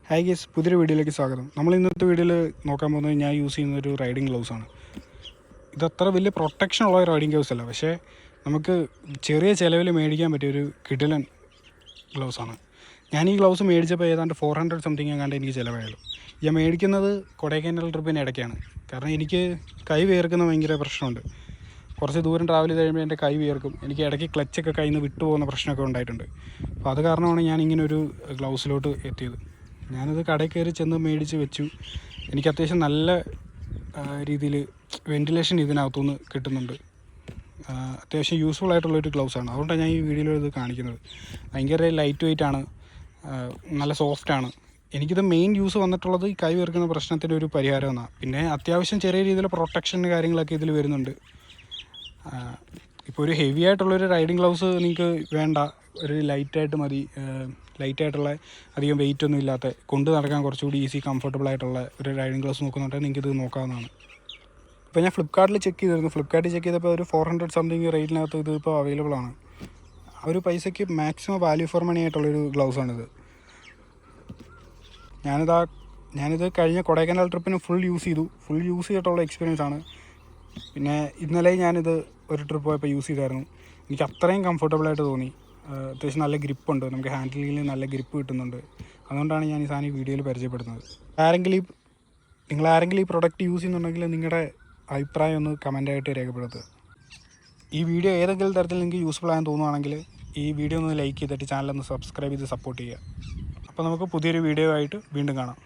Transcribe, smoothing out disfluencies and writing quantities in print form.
Hi guys, പുതിയൊരു വീഡിയോയിലേക്ക് സ്വാഗതം. നമ്മൾ ഇന്നത്തെ വീഡിയോയിൽ നോക്കാൻ പോകുന്നത് ഞാൻ യൂസ് ചെയ്യുന്ന ഒരു റൈഡിങ് ഗ്ലൗസാണ്. ഇതത്ര വലിയ പ്രൊട്ടക്ഷൻ ഉള്ള റൈഡിങ് ഗ്ലൗസ് അല്ല, പക്ഷേ നമുക്ക് ചെറിയ ചിലവിൽ മേടിക്കാൻ പറ്റിയ ഒരു കിടിലൻ ഗ്ലൗസാണ്. ഞാൻ ഈ ഗ്ലൗസ് മേടിച്ചപ്പോൾ ഏതാണ്ട് 400 സംതിങ് എങ്ങാണ്ട് എനിക്ക് ചിലവായുള്ളൂ. ഞാൻ മേടിക്കുന്നത് കൊടൈക്കനാൽ ട്രിപ്പിന് ഇടയ്ക്കാണ്. കാരണം എനിക്ക് കൈ വിയർക്കുന്ന ഭയങ്കര പ്രശ്നമുണ്ട്. കുറച്ച് ദൂരം ട്രാവൽ ചെയ്ത് കഴിയുമ്പോൾ എൻ്റെ കൈ വിയർക്കും. എനിക്ക് ഇടയ്ക്ക് ക്ലച്ചൊക്കെ കയ്യിൽ നിന്ന് വിട്ടുപോകുന്ന പ്രശ്നമൊക്കെ ഉണ്ടായിട്ടുണ്ട്. അപ്പോൾ അത് കാരണമാണ് ഞാൻ ഇങ്ങനൊരു ഗ്ലൗസിലോട്ട് എത്തിയത്. ഞാനത് കടയിൽ കയറി ചെന്ന് മേടിച്ച് വെച്ചു. എനിക്ക് അത്യാവശ്യം നല്ല രീതിയിൽ വെൻറ്റിലേഷൻ ഇതിനകത്തുനിന്ന് കിട്ടുന്നുണ്ട്. അത്യാവശ്യം യൂസ്ഫുൾ ആയിട്ടുള്ളൊരു ഗ്ലൗസാണ്. അതുകൊണ്ടാണ് ഞാൻ ഈ വീഡിയോയിൽ ഇത് കാണിക്കുന്നത്. ഭയങ്കര ലൈറ്റ് വെയ്റ്റ് ആണ്, നല്ല സോഫ്റ്റാണ്. എനിക്കിത് മെയിൻ യൂസ് വന്നിട്ടുള്ളത് ഈ കൈ വിയർക്കുന്ന പ്രശ്നത്തിൻ്റെ ഒരു പരിഹാരം എന്നാണ്. പിന്നെ അത്യാവശ്യം ചെറിയ രീതിയിൽ പ്രൊട്ടക്ഷൻ കാര്യങ്ങളൊക്കെ ഇതിൽ വരുന്നുണ്ട്. ഇപ്പോൾ ഒരു ഹെവി ആയിട്ടുള്ളൊരു റൈഡിങ് ഗ്ലൗസ് നിങ്ങൾക്ക് വേണ്ട, ഒരു ലൈറ്റായിട്ട് മതി. ലൈറ്റായിട്ടുള്ള അധികം വെയിറ്റ് ഒന്നും ഇല്ലാത്ത, കൊണ്ട് നടക്കാൻ കുറച്ചുകൂടി ഈസി കംഫർട്ടബിൾ ആയിട്ടുള്ള ഒരു റൈഡിങ് ഗ്ലൗസ് നോക്കുന്നുണ്ടെങ്കിൽ നിങ്ങൾക്ക് ഇത് നോക്കാവുന്നതാണ്. ഇപ്പോൾ ഞാൻ ഫ്ലിപ്കാർട്ടിൽ ചെക്ക് ചെയ്തിരുന്നു. ഫ്ലിപ്കാർട്ടിൽ ചെക്ക് ചെയ്തപ്പോൾ ഒരു 400 സംതിങ് റേറ്റിനകത്ത് ഇത് ഇപ്പോൾ അവൈലബിൾ ആണ്. ആ ഒരു പൈസയ്ക്ക് മാക്സിമം വാല്യൂ ഫോർ മണി ആയിട്ടുള്ളൊരു ഗ്ലൗസാണിത്. ഞാനിത് കഴിഞ്ഞ കൊടൈക്കനാൽ ട്രിപ്പിന് ഫുൾ യൂസ് ചെയ്തിട്ടുള്ള എക്സ്പീരിയൻസ് ആണ്. പിന്നെ ഇന്നലെ ഞാനിത് ഒരു ട്രിപ്പ് പോയപ്പോൾ യൂസ് ചെയ്തായിരുന്നു. എനിക്ക് അത്രയും കംഫർട്ടബിളായിട്ട് തോന്നി. അത്യാവശ്യം നല്ല ഗ്രിപ്പുണ്ട്, നമുക്ക് ഹാൻഡിലിൽ നല്ല ഗ്രിപ്പ് കിട്ടുന്നുണ്ട്. അതുകൊണ്ടാണ് ഞാൻ ഈ സാധനം ഈ വീഡിയോയിൽ പരിചയപ്പെടുന്നത്. നിങ്ങൾ ആരെങ്കിലും ഈ പ്രൊഡക്റ്റ് യൂസ് ചെയ്യുന്നുണ്ടെങ്കിൽ നിങ്ങളുടെ അഭിപ്രായം ഒന്ന് കമൻറ്റായിട്ട് രേഖപ്പെടുത്തുക. ഈ വീഡിയോ ഏതെങ്കിലും തരത്തിൽ നിങ്ങൾക്ക് യൂസ്ഫുൾ ആയെന്ന് തോന്നുകയാണെങ്കിൽ ഈ വീഡിയോ ഒന്ന് ലൈക്ക് ചെയ്തിട്ട് ചാനലൊന്ന് സബ്സ്ക്രൈബ് ചെയ്ത് സപ്പോർട്ട് ചെയ്യുക. അപ്പോൾ നമുക്ക് പുതിയൊരു വീഡിയോ ആയിട്ട് വീണ്ടും കാണാം.